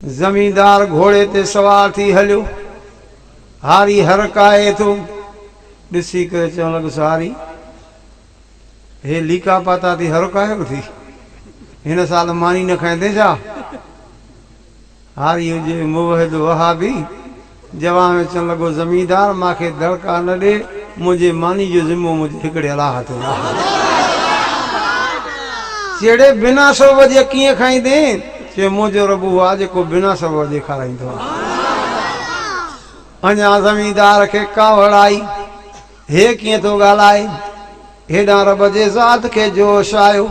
जमींदार घोड़े ते सवार थी हलियो। हारी हरकाए थो, ॾिसी करे चवण लॻुसि हारी हे लीका पाता थी हरकाए थी, हिन साल मानी न खाईंदे छा? हारी हुजे मुवहिद वहाबी जवाब में चवण लॻो ज़मींदार मूंखे दड़का न ॾे, मुंहिंजे मानी जो ज़िम्मो मुंहिंजे हिकिड़े अलाह ते चेड़े बिना सबब जे कीअं खाईंदे? चए मुंहिंजो रब उहो आहे जेको बिना सबब जे खाराईंदो आहे। अञा ज़मींदार खे कावड़ आई, हे कीअं थो ॻाल्हाए? हेॾां रब जे ज़ात खे जोश आयो।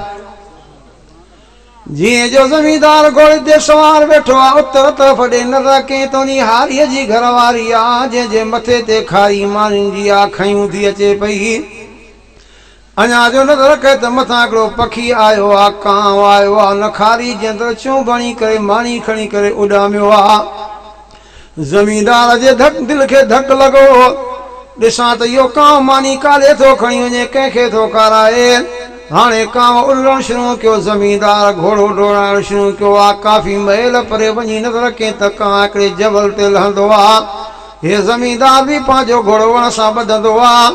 जीअं जो ज़मींदार घोड़े ते सवार वेठो आहे, उतर तरफ़ ॾे नज़र कंहिं तोनी हारीअ जी घरवारी आहे जंहिंजे मथे ते खारी मानियुनि जी आखियूं थी अचे पई। अञा जो नज़र कए त मथां हिकिड़ो पखी आयो आहे, कांव आयो आहे, न खारी जे अंदरि चूं बणी करे मानी खणी करे उॾामियो आहे। ज़मींदार जे दिलि खे धक लॻो, ॾिसां त इहो कांव मानी काले थो खणी वञे, कंहिंखे थो खाराए। हाणे कांव उॾणु शुरू कयो, ज़मींदार घोड़ो डोड़ाइणु शुरू कयो आहे। काफ़ी महल परे वञी नज़र कई त कांव हिकिड़े जबल ते लहंदो आहे। हे ज़मींदार बि पंहिंजो घोड़ो वण सां ॿधंदो आहे।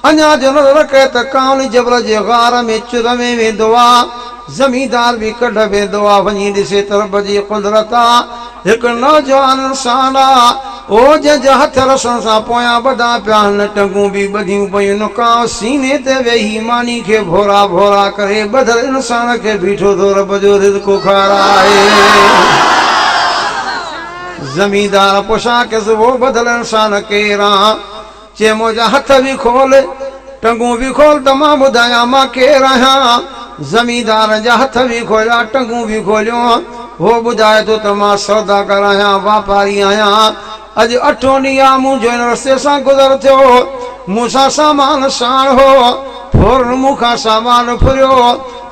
अञा जो नज़र कए त कांव जबल जे गार में चुर में वेंदो आहे। ज़मींदार बि कढ वेंदो आहे, वञी ॾिसे त रब जी कुदरत आहे। हिकु नौजवान इंसान आहे, ओ जंहिंजा हथ रसण सां पोयां ॿधा पिया आहिनि, टंगूं बि ॿधियूं पयूं आहिनि। कांव सीने ते वेही मानी खे भोरा भोरा करे ॿधल इंसान खे बीठो थो रब जो रिज़्क़ खाराए। ज़मींदार पुछा कयुसि वो ॿधल इंसान केरु आहे? चए मुंहिंजा हथ बि खोल, टंगूं बि खोल त मां ॿुधायां मां केरु आहियां। ज़मींदार जा हथ बि खोलिया, टंगूं बि खोलियूं। हो ॿुधाए थो त मां सौदागर आहियां, वापारी आहियां। अॼु 8 ॾींहं आहे मुंहिंजो हिन रस्ते सां गुज़र थियो, मूंसां सामान साण हो, फौरन मूंखां सामान फुरियो,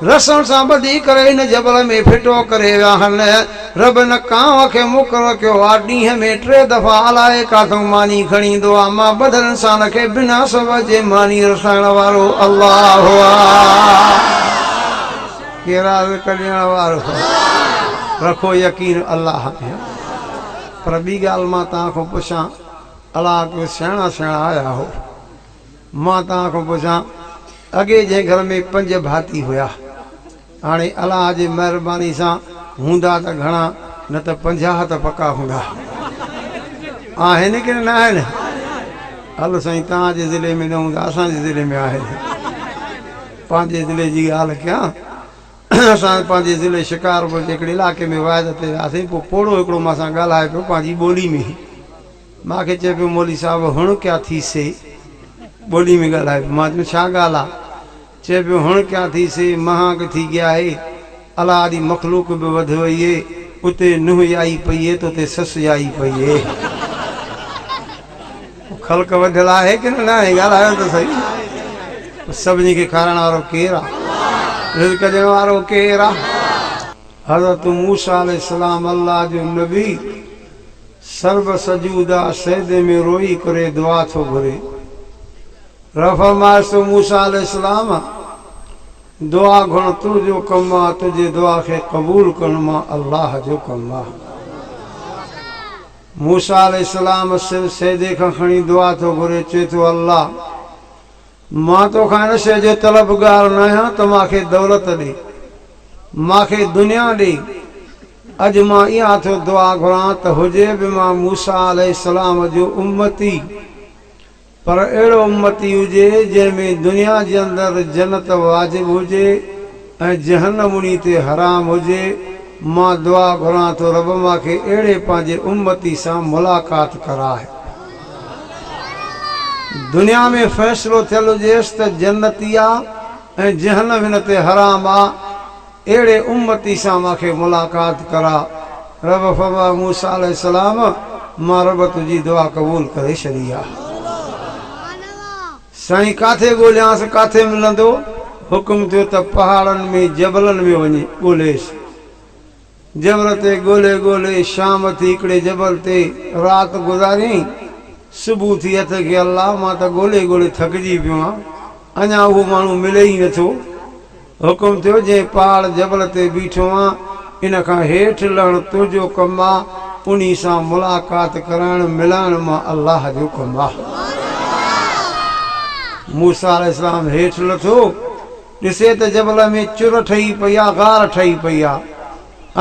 रसण सां ॿधी करे हिन जबल में फिटो करे विया आहिनि। रब न कांव खे मुक़ररु कयो आहे, ॾींहं में 3 दफ़ा अलाए काथो मानी खणी ईंदो आहे। मां ॿधल इंसान खे बिना सबब जे मानी रसाइण वारो अल्लाह केरा कढण वारो। रखो यकीन अल्लाह में। पर ॿी ॻाल्हि मां तव्हां खां पुछां, अलाह के सुहिणा सुहिणा आया हो, मां तव्हां खां पुछां अॻे जंहिं घर में 5 भाती हुया, हाणे अलाह जी महिरबानी सां हूंदा त घणा? न त 50 त पका हूंदा। आहिनि की न आहिनि? हलो साईं, तव्हांजे ज़िले में न हूंदा, असांजे ज़िले में आहिनि। पंहिंजे ज़िले जी ॻाल्हि कयां, असां पंहिंजे ज़िले शिकारपुर जे हिकिड़े इलाइक़े में वाइद ते वियासीं। पोइ पोड़ो हिकिड़ो मां सां ॻाल्हाए पियो पंहिंजी ॿोली में। मूंखे चए पियो मौली साहिबु हुण क्या थी से, ॿोली में ॻाल्हाए पियो। मां चयो छा ॻाल्हि आहे? चए पियो हुण क्या थी से, महांग थी गया है, अलाह जी मखलूक बि वधी वई है, उते नुंहुं आई पई है त उते ससु आई पई है। ख़ल्क़ वधियल आहे की न आहे? ॻाल्हायो त सही। सभिनी खे खाराइण वारो केरु आहे? रिज़्क़ ॾियण वारो केरु आहे? हज़रत मूसा अलैहिस्सलाम अल्लाह जो नबी सर्व सजूदा सजदे में रोई करे दुआ थो घुरे। रब फरमाए तो मूसा अलैहिस्सलाम दुआ घुरण तुंहिंजो कमु आहे, तुंहिंजे दुआ खे क़बूल करण मां अल्लाह जो कमु आहे। मूसा अलैहिस्सलाम सिर सजदे खां खणी दुआ थो घुरे, चए थो अल्लाह मां तोखां हिन शइ जो तलबगार न आहियां त मूंखे दौलत ॾे, मूंखे दुनिया ॾे। अॼु मां इहा थो दुआ घुरां त हुजे बि मां मूसा अलैहिस्सलाम जो उम्मती, पर अहिड़ो उम्मती हुजे जंहिंमें दुनिया जे अंदरि जन्नत वाजिब हुजे ऐं जहन्नम उन्ही ते हराम हुजे। मां दुआ घुरां थो रब मूंखे अहिड़े पंहिंजे उम्मती सां मुलाक़ात कराए। दुनिया में फ़ैसिलो थियल हुजेसि त जन्नती आहे ऐं जहन्नम हिन ते हराम आहे, अहिड़े उम्मती सां मूंखे मुलाक़ात करा। रब फरमाए मूसा अलैहिस्सलाम मां रब तुंहिंजी दुआ क़बूल करे छॾी आहे। साईं काथे ॻोल्हियांसि, काथे मिलंदो? हुकुम थियो त पहाड़नि में जबलनि में वञी ॻोल्हेसि। जबल ते ॻोल्हे ॻोल्हे शाम थी हिकिड़े जबल ते राति गुज़ारियईं। सुबुह थी हथ खे अल्लाह मां त ॻोल्हे ॻोल्हे थकिजी पियो आहियां, अञा उहो माण्हू मिले ई नथो। हुकुम थियो जंहिं पहाड़ जबल ते बीठो आहियां इन खां हेठि लहण तुंहिंजो कमु आहे, उन्ही सां मुलाक़ात करण मिलण मां अल्लाह जो कमु आहे। मूसा अलैहिस्सलाम हेठि लथो, ॾिसे त जबल में चुर ठही पई आहे, गार ठही पई आहे।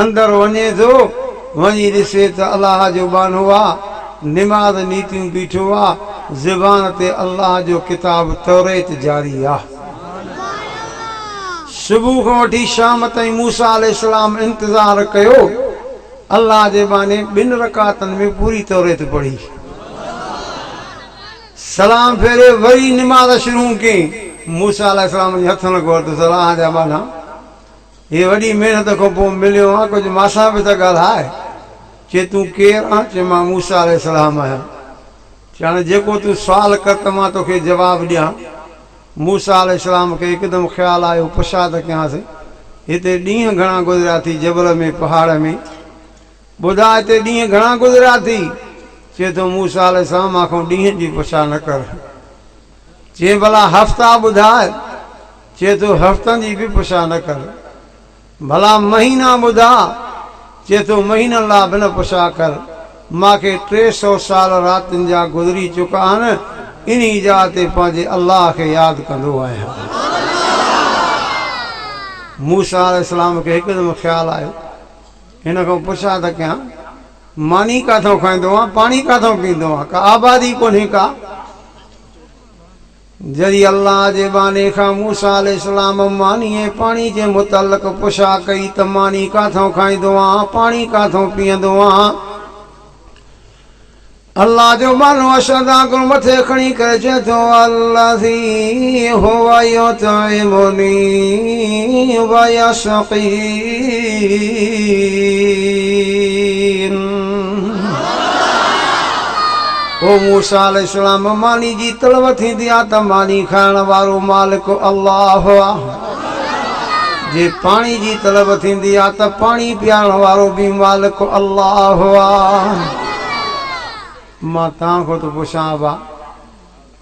अंदरि वञे थो, वञी ॾिसे त अल्लाह जो बानो आहे, निमाज़ नीतियूं बीठो आहे, ज़बान ते अल्लाह जो किताब तौरेत जारी आहे। सुबुह खां वठी शाम ताईं मूसा अलैहिस्सलाम इंतज़ार कयो, अल्लाह जे बाने 2 रकातनि में पूरी तौरेत पढ़ी, सलाम फेरे वरी निमाज़ शुरू कई। मूसा अलैहिस्सलाम जे हथ लॻो त अल्लाह जा बाना हे वॾी महिनत खां पोइ मिलियो आहे, कुझु मासां बि त ॻाल्हाए। चए तूं केरु आहे? चए मां मूसा अलैहिस्सलाम आहियां। चए जेको तूं सुवाल कर त मां तोखे जवाबु ॾियां। मूसा अलैहिस्सलाम खे हिकदमि ख़्यालु आयो, पुछा त कयांसि हिते ॾींहं घणा गुज़रिया थी जबल में, पहाड़ में? ॿुधा हिते ॾींहं घणा गुज़रिया थी? चए थो मूसा अलैहिस्सलाम मां ॾींहं जी पुछा न कर। चए भला हफ़्ता ॿुधाए? चए थो हफ़्तनि जी बि पुछा न कर। भला महीना ॿुधा? चए थो महीननि लाइ बि न पुछा कर। मूंखे 300 साल रातिनि जा गुज़री चुका आहिनि, इन जा ते पंहिंजे अल्लाह खे यादि कंदो आहियां। मूसा अलैहिस्सलाम खे हिकदमि ख़्यालु आयो, हिन खां पुछा त कयां मानी काथों खाईंदो आहे, पाणी काथों पींदो आहे, का आबादी कोन्हे का? जॾहिं अल्लाह जे बाने खां मूसा अलैहिस्सलाम मानी ऐं पाणी जे मुतल्लिक़ पुछा कई त मानी काथों खाईंदो आहे, पाणी काथों पीअंदो आहे? अल्लाह जो बानो अशदा गुल मथे खणी करे चए थो अल्लाज़ी हुवा युतइमुनी व यस्क़ीन। ओ मूसा अलैहिस्सलाम मानी जी तलब थींदी आहे त मानी खाइण वारो मालिक अल्लाह आहे। जे पाणी जी तलब थींदी आहे त पाणी पीआरण वारो बि मालिक अल्लाह आहे। मां तव्हां खां थो पुछां बा,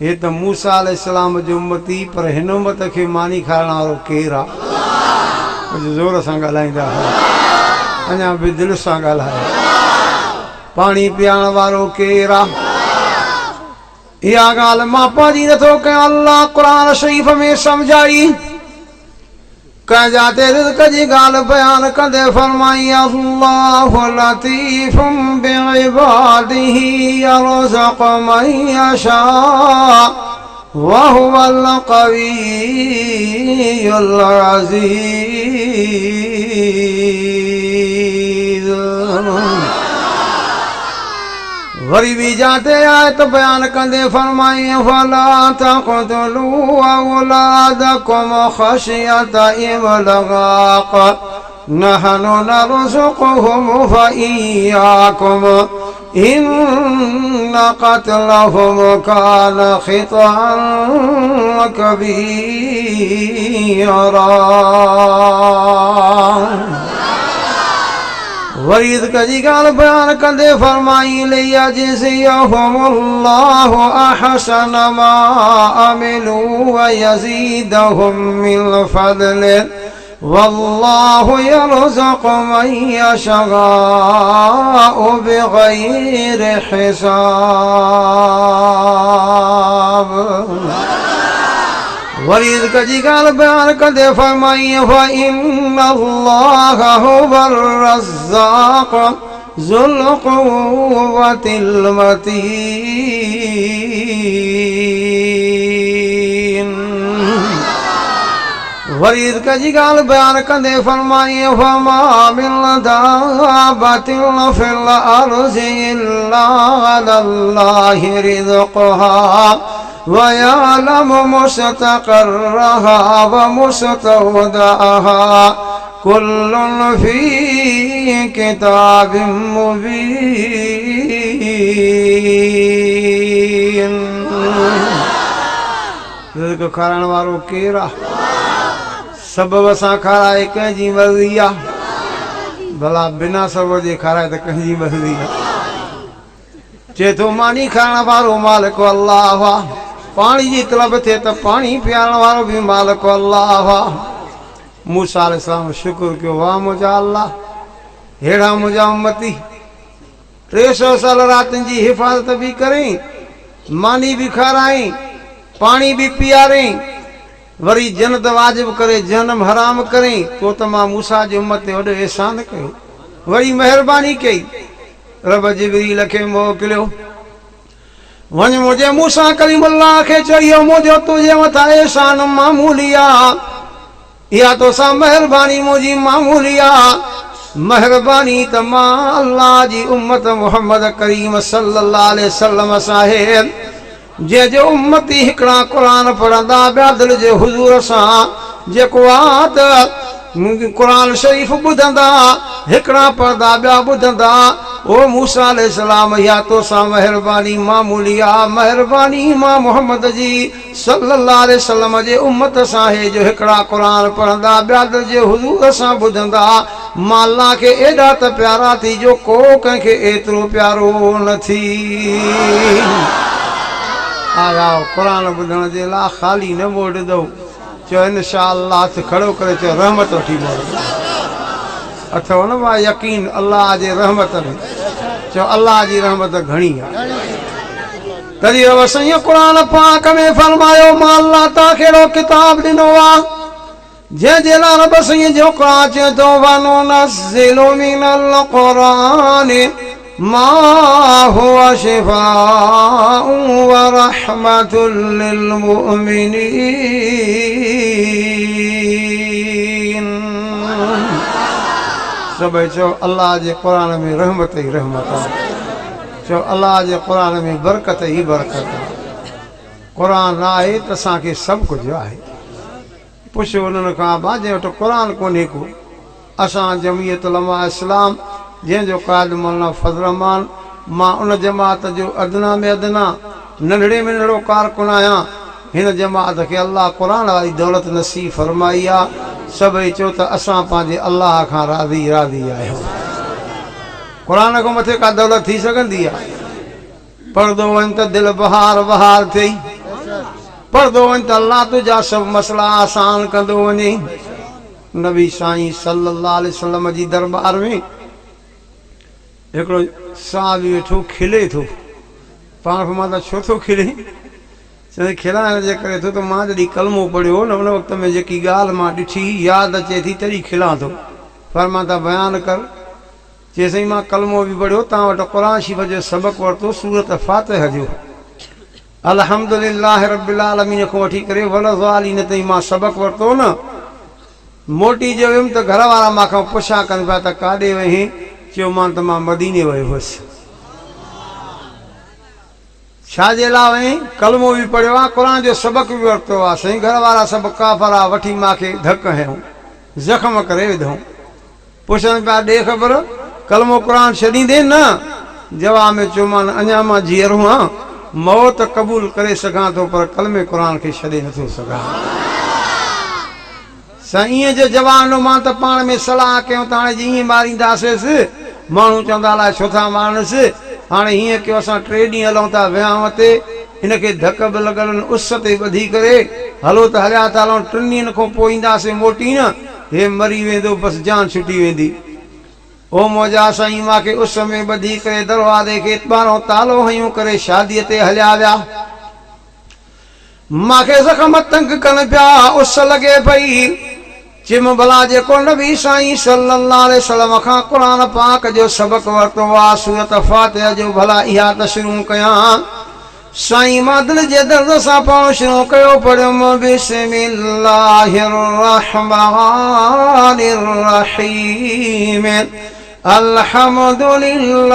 हे त मूसा अलैहिस्सलाम जो उम्मती, पर हिन उम्मत खे मानी खाइण वारो केरु आहे? कुझु ज़ोर सां ॻाल्हाईंदा, अञा बि दिलि सां ॻाल्हायो। पाणी पीआरण वारो केरु आहे? इहा ॻाल्हि मां पंहिंजी नथो कयां, अल्लाह क़ुरान शरीफ़ में सम्झाई। कंहिंजा ते रिज़्क़ जी ॻाल्हि बयान कंदे फरमाई अल्लाहु लतीफ़ुम बिइबादिही यरज़ुक़ु मन यशा व हुवल क़वियुल अज़ीज़। वरी भी जाते आयत बयान कंदे फरमाई फला तक़तलू औलादकुम खशियत इमलाक़ नहनु नरज़ुक़ुहुम फइय्याकुम इन्न क़त्लहुम कान ख़ितअन कबीरा। वरी रिज़्क़ जी ॻाल्हि बयान कंदे फरमाई लियजज़ियहुमुल्लाहु अहसन मा अमिलू व यज़ीदहुम मिन फ़ज़लिही वल्लाहु यरज़ुक़ु मन यशाअ बिग़ैरि हिसाब। वरी रिज़्क़ जी ॻाल्हि बयान कंदे फरमाई फइन्नल्लाह हुवर रज़्ज़ाक़ ज़ुल क़ुव्वतिल मतीन। वरी रिज़्क़ जी ॻाल्हि बयान कंदे फरमाई फमा मिन दाब्बतिन फ़िल अर्ज़ि इल्ला अलल्लाहि रिज़्क़ुहा वयअलमु मुस्तक़र्रहा व मुस्तौदअहा कुल्लुन फ़ी किताबिम मुबीन। रिज़्क़ खाराइण वारो केरु आहे? सबब सां खाराए कंहिंजी मर्ज़ी आहे, भला बिना सबब जे खाराए त कंहिंजी मर्ज़ी आहे। चए थो मानी खाइण वारो मालिक अल्लाह आहे, पाणी जी तलब थिए त पाणी पीआरण वारो बि मालिक अल्लाह आहे। मूसा अलैहिस्सलाम शुक्र कयो, वाह मुंहिंजा अल्लाह, हेड़ा मुझा उम्मती 300 साल रातनि जी हिफ़ाज़त भी करें, मानी भी खाराएं, पानी भी पियारें, वरी जन्नत वाजिब करे, जन्म हराम करें, तो त मां मूसा जी उम्मत ते वॾो एहसान कयो। वरी महिरबानी कई, रब जिब्रील खे मोकिलियो, वञ मुंहिंजे मूसा कलीमुल्लाह खे चयो, मुंहिंजो तुंहिंजे मथां एहसान मामूली आहे, इहा तोसां महिरबानी मुंहिंजी मामूली आहे। महिरबानी त मां अल्लाह जी उम्मत मुहम्मद करीम सल्लल्लाहु अलैहि वसल्लम साहिब जंहिंजो उम्मती हिकिड़ा क़ुरान पढ़ंदा ॿिया दिलि जे हुज़ूर सां जेको आहे त क़ुरान शरीफ़ ॿुधंदा, हिकिड़ा पढ़ंदा ॿिया ॿुधंदा, ओ मूसा अलैहिस्सलाम इहा तोसां महिरबानी मामूली आहे। महिरबानी मां मुहम्मद जी सल्लल्लाहु अलैहि वसल्लम जे उम्मत सां हे जो हिकिड़ा क़ुरान पढ़ंदा ॿिया दिलि जे हुज़ूर सां ॿुधंदा, मां अल्लाह खे एॾा त प्यारा थी जो को कंहिंखे एतिरो प्यारो न थी। आया क़ुरान ॿुधण जे लाइ ख़ाली न मोड़ंदो, चओ इंशाअल्लाह हथ खड़ो करे चओ रहमत वठी मोड़ो। अथव न मां यकीन अल्लाह जे रहमत में, चओ अल्लाह जी रहमत घणी आहे। तॾहिं रब साईं क़ुरान पाक में फरमायो, मां अल्लाह तव्हांखे अहिड़ो किताब ॾिनो आहे जंहिंजे लाइ रब साईं जो क़ुरान चए थो, वनुनज़्ज़िलु मिनल क़ुरान मा हुवा शिफ़ाउ व रहमतुल लिल मुमिनीन। सभई चओ अल्लाह जे क़ुरान में रहमत ई रहमत आहे, चओ अल्लाह जे क़ुरान में बरकत ई बरकत आहे। क़ुरान आहे त असांखे सभु कुझु आहे। पुछो उन्हनि खां, बाजे वटि क़ुरान कोन्हे को? असां जमीयत उलमा इस्लाम जंहिंजो क़ाइद मौलाना फज़ल रहमान, मां उन जमात जो अदना में अदना नंढड़े में नंढड़ो कारकुन आहियां। हिन जमात खे अल्लाह क़ुरान वारी दौलत नसीब फरमाई आहे। सभई चओ त असां पंहिंजे अल्लाह खां राज़ी राज़ी आहियूं। क़ुरान खां मथे का दौलत थी सघंदी आहे? पढ़ंदो वञ त दिलि बहार बहार थिए, पढ़ंदो वञ त अल्लाह तुंहिंजा सभु मसला आसान कंदो वञे। नबी साईं सल्लल्लाहु अलैहि वसल्लम जी दरबार में हिकिड़ो साहबी वेठो खिले थो। पाण खां मां त छो थो खिले? चवंदे खिलाइण जे करे थो त मां जॾहिं कलमो पढ़ियो न उन वक़्त में जेकी ॻाल्हि मां ॾिठी यादि अचे थी तॾहिं खिलां थो। पर मां त बयानु कर। चए साईं मां कलमो बि पढ़ियो, तव्हां वटि क़ुरान शरीफ़ जो सबक़ु वरितो, सूरत फातिहा जो अल्हम्दुलिल्लाह रब्बिल आलमीन खां वठी करे वलज़ालिन ताईं मां सबक़ु वरितो न। मोटी जो वियुमि त घर वारा मूंखां पुछा कनि पिया त काॾे वहीं? चयो मां त मां मदीने वियो हुअसि। छाजे लाइ वहीं? कलमो बि पढ़ियो आहे, क़ुरान जो सबक़ु बि वरितो आहे। साईं घर वारा सभु काफ़रा वठी मूंखे धक हयूं, ज़ख़्म करे विधऊं। पुछनि पिया ॾे ख़बर कलमो क़ुरान छॾींदे न? जवाब में चयो मां अञा मां जीअरो आहियां, मौत क़बूल करे सघां थो पर कलमे क़ुरान खे छॾे नथो सघां। साईं ईअं जो जवाब ॾिनो। मां त पाण में सलाह कयूं त हाणे जीअं मारींदासीं, माण्हू चवंदा अलाए छो था मारणसि। हाणे हीअं कयो असां 3 ॾींहं हलूं था विहांव ते, हिनखे धक बि लॻल उस ते ॿधी करे हलो त हलिया था हलूं, 3 ॾींहंनि खां पोइ ईंदासीं मोटी न, हे मरी वेंदो, बसि जान छुटी वेंदी। ओ मौजा साईं मूंखे उस में ॿधी करे दरवाज़े खे ॿाहिरों तालो हयूं करे शादीअ ते हलिया विया। मूंखे ज़ख़्म तंग कनि पिया, उस लॻे पई। चिम भला जेको नबी साईं सल्लल्लाहु अलैहि वसल्लम खां क़ुरान पाक जो सबक़ु वरितो आहे, सूरत फातिहा जो भला इहा त शुरू कयां। साईं मां दिलि जे दर्द सां पढ़णु शुरू कयो। पढ़ियुमि बिस्मिल्लाहिर रहमानिर रहीम अल्हम्दुलिल्लाहि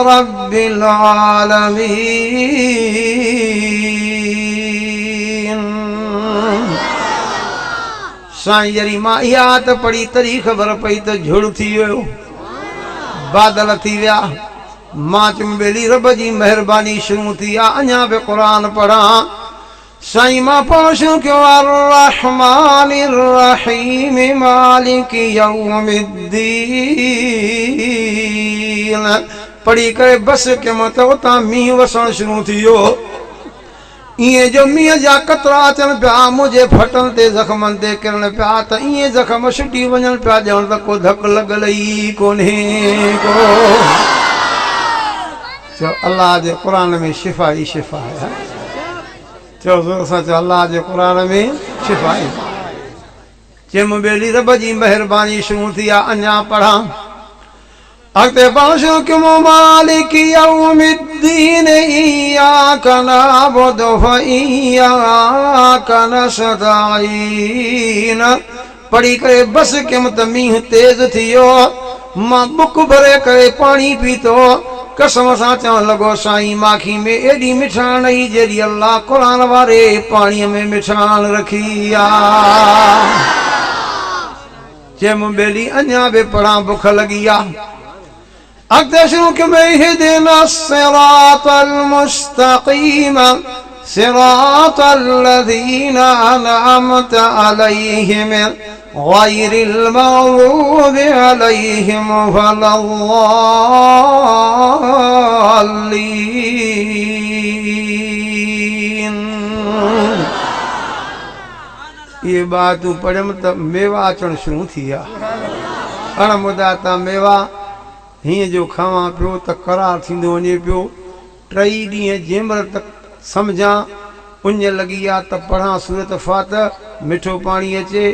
रब्बिल आलमीन। साईं जरी मां इहा त पढ़ी तरी ख़बर पई त झुड़ थी वियो, बादल थी विया। मां चयुमि ॿेली रब जी महिरबानी शुरू थी आहे, अञा बि क़ुरान पढ़ां। साईं मां पढ़णु शुरू कयो अर्रहमानिर रहीम मालिकी यौमिद्दीन। पढ़ी करे बसि कयमि त उतां मींहुं वसणु शुरू थी वियो। इए जो मींहं जा कतरा अचनि पिया मुंहिंजे फटनि ते ज़ख़्मनि ते किरण पिया त इए ज़ख़्म छुटी वञनि पिया ॼण त को धक लॻल ई कोन्हे को। चओ अल्लाह जे क़ुर में शिफ़ा ई शिफ़ा आहे। चओ ज़ोर सां चओ अल्लाह जे क़ुर में शिफ़ा ई। चयमि ॿेली रब जी महिरबानी शुरू थी आहे अञा पढ़ां अॻिते पढ़ शुरू कयो मालिक यौमिद्दीन इय्याक नअबुदु व इय्याक नस्तईन। पढ़ी करे बस कयमि त मींहुं तेज़ थियो मां बुक भरे करे पाणी पीतो कसम सां चवण लॻो साईं माखी में एॾी मिठाण ई जहिड़ी अल्लाह क़ुर वारे पाणीअ में मिठाण रखी आहे। चयमि ॿेली अञा बि पढ़ां बुख लॻी आहे। अॻिते शुरू कयो इहदिना सिरातल मुस्तक़ीम सिरातल लज़ीना अनअमत अलैहिम गैरिल मग़्ज़ूबि अलैहिम वलद्दाल्लीन। ये बातूं पढ़ियमि त मेवा अचणु शुरू थी विया। अणमुदाता मेवा हीअं जो खावां पियो त करार थींदो वञे पियो। 3 ॾींहं जंहिंमहिल तक सम्झां उञ लॻी आहे त पढ़ां सूरत फातिहा मिठो पाणी अचे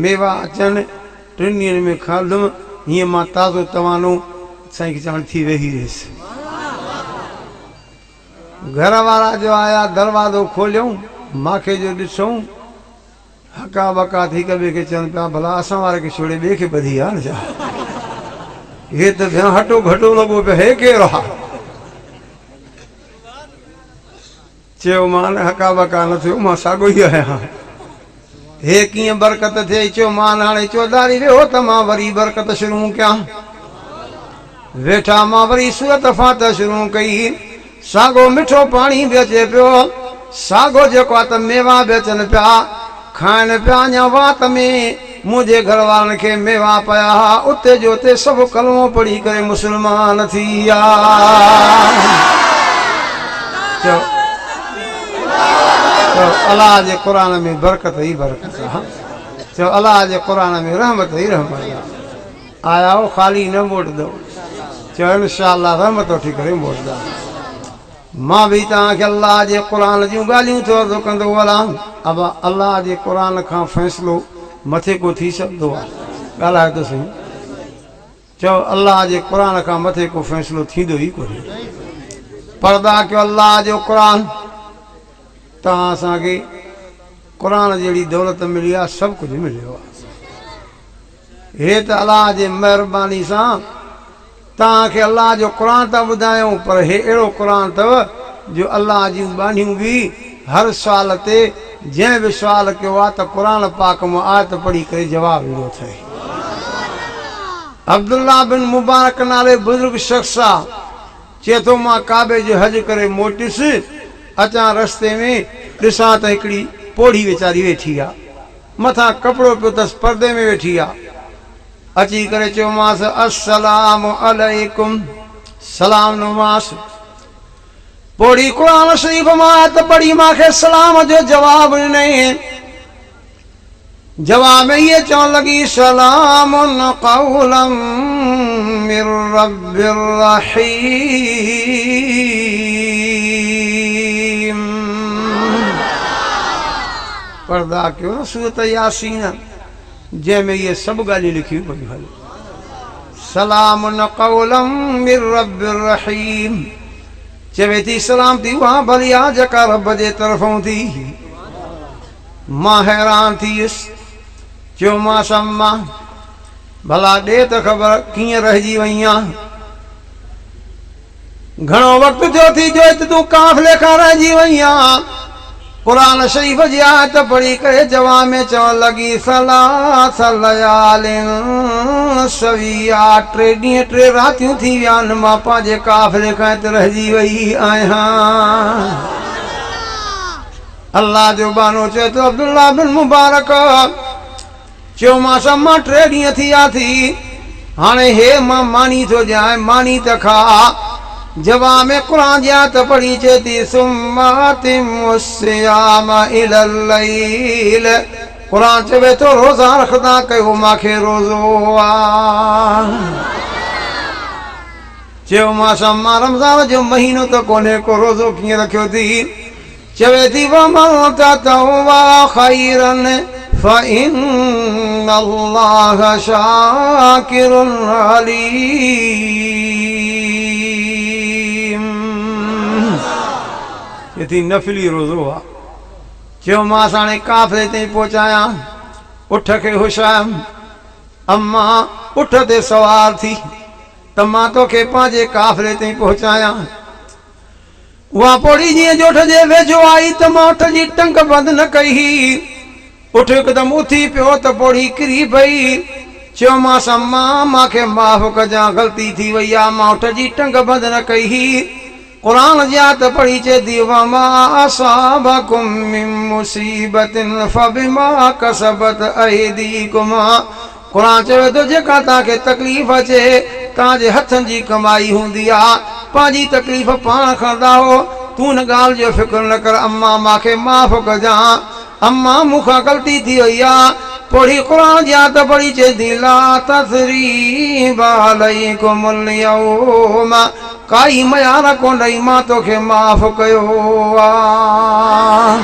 मेवा अचनि 3 ॾींहंनि में खाधुमि हीअं मां ताज़ो तवानो साईं खे चवण थी वेही रहियसि। घर वारा जो आया दरवाज़ो खोलियऊं मूंखे जो ॾिठऊं हका बका थी करे ॿिए खे चवनि पिया भला असां वारे खे छोड़े ॿिए खे ॿधी आहे न छा हे त भेण हटो घटो लॻो पियो हे केरु आहे। चयो मां हका बका न थियो मां साॻियो ई आहियां। हे कीअं बरकत थिए चयो मां हाणे चौधारी वियो त मां वरी बरकत शुरू कयां। वेठा मां वरी सूरत फातिहा शुरू कई साॻो मिठो पाणी बि अचे पियो साॻो जेको आहे त मेवा बि अचनि पिया खाइण पिया। अञा वात में मुंहिंजे घर वारनि खे मेवा पिया उते जो उते सभु कलमो पढ़ी करे मुस्लमान थी विया। चओ अल्लाह जे क़ुर में बरकत ई बरकत आहे। चओ अल्लाह जे क़ुर में रहमत ई रहमत आहे। आया हो ख़ाली न मोटंदो। चओ इंशाअल्लाह रहमत वठी करे मोटंदा। मां भी तव्हांखे अल्लाह जे क़ुर जूं ॻाल्हियूं थो अर्ज़ु कंदो वञां। अब अल्लाह जे क़ुर खां फ़ैसिलो मथे को थी सघंदो आहे। ॻाल्हायो त सही। चओ अल्लाह जे क़ुर खां मथे को फ़ैसिलो थींदो ई कोन्हे। पर्दा कयो अल्लाह जो क़ुर तव्हां असांखे क़ुर जहिड़ी दौलत मिली आहे सभु कुझु मिलियो आहे। हे त अल्लाह जे महिरबानी सां तव्हांखे अल्लाह जो क़ुर था ॿुधायूं पर हे अहिड़ो क़ुर अथव जो अल्लाह जूं बानियूं बि हर सुवाल ते जंहिं बि सुवाल कयो आहे त क़ुर पाक मां आयत पढ़ी करे जवाबु ॾिनो अथई। अब्दुल्ला बिन मुबारक नाले बुज़ुर्ग शख़्स आहे चए थो मां काबे जो हज करे मोटियुसि अचां रस्ते में ॾिसां त हिकिड़ी पोड़ी वीचारी वेठी आहे मथां कपिड़ो पियो अथसि परदे में वेठी आहे। अची करे चयोमांसि अस्सलाम अलैकुम सलाम नमांसि। पोड़ी क़ुर शरीफ़ मां आयत पढ़ी मूंखे सलाम जो जवाबु ॾिनई। जवाब में ये चवण लगी सलामुन क़ौलन मिर रब्बिर रहीम। पर्दा क्यों न सूरत यासीन जंहिंमें ये सब ॻाल्हियूं लिखियूं पयूं हल। सलामुन क़ौलन मिर रब्बिर रहीम चवे थी सलाम थी वहां भली आ जेका रब जे तरफ़ों थी। मां हैरान थी वियुसि चयो मां सम्मा भला ॾे त ख़बर कीअं रहिजी वई आहे। घणो वक़्तु थियो थी जो त तूं काफ़िले खां रहिजी वई आहे। क़ुर शरीफ़ जी आयत पढ़ी करे जवाब में चवण लॻी सलास लयालिन सविया 3 ॾींहं 3 रातियूं थी विया आहिनि मां पंहिंजे काफ़िले खां हिते रहिजी वई आहियां। अल्लाह जो बानो चए थो अब्दुल्ला बिन मुबारक चयो मां सम्मा 3 ॾींहं थी विया थी हाणे हे मां मानी थो ॾियां मानी त खा जवाब में कुरान जी आयत पढ़ी चेती सुम्मा अतिम्मुस्सियाम इलल लैल। कुरान चवे तो रोज़ा रखदा कयो माखे रोज़ो आ। चयो मां रमज़ान जो महीनो तो कोने को रोज़ो कीअं रखियो थी। चवे थी वमन ततव्वा खैरन फ़इन्नल्लाह शाकिरुन अलीम। ये थी नफली रोज़ो आ। चयो मां हाणे काफ़िले ताईं पहुचायां। उठ खे हुशाम अम्मा उठ ते सवार थी त मां तोखे पंहिंजे काफ़िले ताईं पहुचायां। उहा पोड़ी जीअं जो उठ जे वेझो आई त मां उठ जी टंग बंदि न कई। उठ हिकदमि उथी पियो त पोड़ी किरी पई। चयोमांसि अम्मा मूंखे माफ़ कजां, ग़लती थी वई आहे, मां उठ जी टंग बंदि न कई। कुरान जी आयत पढ़ी चेती वमा असाबकुम मिन मुसीबतिन फबिमा कसबत अयदीकुम। कुरान चवे थो जेका तव्हांखे तकलीफ़ अचे तव्हांजे हथनि जी कमाई हूंदी आहे, पंहिंजी तकलीफ़ पाण खणंदा हो। तूं हिन ॻाल्हि जो फ़िक्र न कर अम्मा, मूंखे माफ़ कजां, अम्मा मूंखां ग़लती थी वई आहे। पढ़ी कुरान जी आयत पढ़ी चेती ला तसरीबा अलैकुमुल यौम, काई मयार कोन्हई, मां तोखे माफ़ कयो आहे।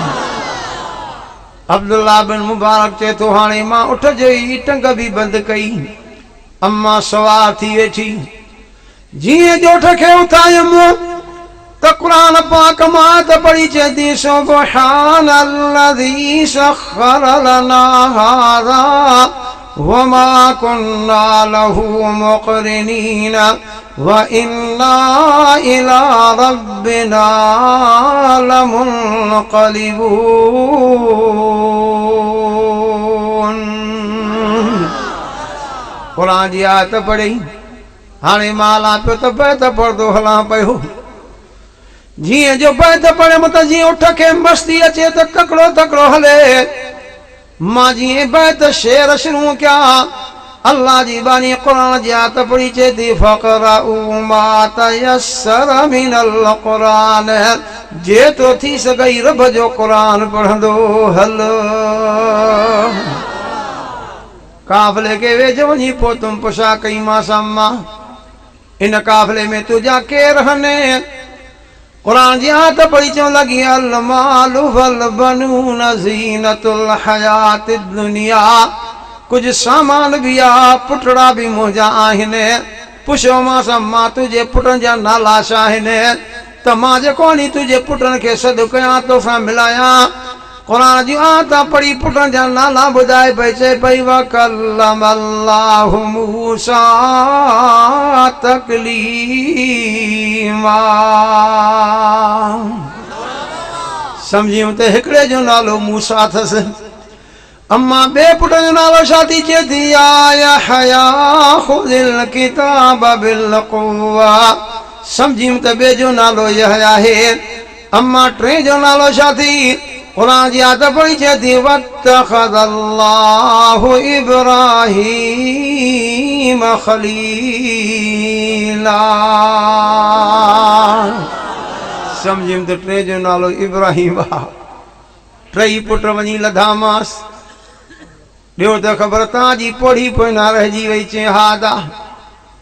अब्दुल्ला बिन मुबारक चए थो हाणे मां उठ जी टंग बि बंदि कई। अम्मा सवार थी वेठी। जीअं जो उठ खे उथायमि त कुरान पाक मां त पढ़ी चेती सुब्हानल्लज़ी सख़्ख़र लना हाज़ा वमा कुन्ना लहू मुक़रिनीन व इन्ना इला रब्बिना लमुनक़लिबून। कुरान जी आयत पढ़ी। हाणे मां हलां पियो त बैत पढ़ंदो हलां पियो। जीअं जो बैत पढ़ियमि त जीअं उठ खे मस्ती अचे त तकिड़ो तकिड़ो हले। मां जीअं बैत शेर शुरू कया। अल्लाह जी बानी कुरान जी आयत पढ़ी चेती फ़क़रऊ मा तयस्सर मिनल क़ुरान, जेतिरो थी सघई रब जो क़ुरान पढ़ंदो हल। काफ़िले के वेझो वञी पहुतुमि, पुछा कई मां अम्मा इन काफ़िले में तुंहिंजा केर हने। कुरान जी आयत पढ़ी चवण लॻी अल मालु वल बनून ज़ीनतुल हयातिद दुनिया, कुझु सामान बि आहे, पुटड़ा बि मुंहिंजा आहिनि। पुछियोमांसि अम्मा तुंहिंजे पुटनि जा नाला छा आहिनि त मां जेको नी तुंहिंजे पुटनि खे सॾु कयां तोसां मिलायां। कुरान जी आयत पढ़ी पुटनि जा नाला ॿुधाए पई। चए पई वकल्लमल्लाहु मूसा तकलीमा। सम्झियूं त हिकिड़े जो नालो मूसा अथसि। अम्मा ॿिए पुट जो नालो छा थी चए थी या हया ख़ुज़िल किताब बिल क़ुव्वा। सम्झियूं त ॿिए जो नालो यहया आहे। अम्मा टे जो नालो छा थी। कुरान जी आयत पढ़ी चए थी वत्तख़ज़ल्लाहु इब्राहीम ख़लीला। सम्झियूं त टे जो नालो इब्राहीम आहे। टई पुट वञी लधामांसि। ॿियो त ख़बर तव्हांजी पोड़ी पोइ न रहिजी वई। चए हा दा।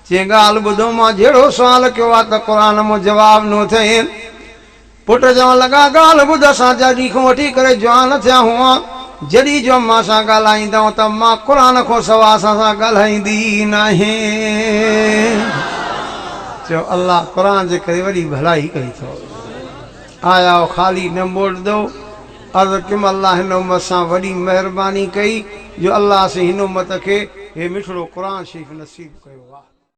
चए ॻाल्हि ॿुधो, मां जहिड़ो सुवाल कयो आहे त क़ुरान मां जवाब न थिए। पुट चवण लॻा ॻाल्हि ॿुध, असां जॾहिं खां वठी करे जवान थिया हुआ, जॾहिं जो मां सां ॻाल्हाईंदा त मां क़ुरान खां सवाइ असां सां ॻाल्हाईंदी न आहे। चयो अल्लाह क़ुरान जे करे वॾी भलाई कई अथव। आया ख़ाली न मोड़ंदो। अर्ज़ कयुमि अल्लाह हिन उम्मत सां वॾी महिरबानी कई जो अल्लाह से हिन उम्मत खे हे मिठड़ो क़ुरान शरीफ़ नसीब कयो आहे।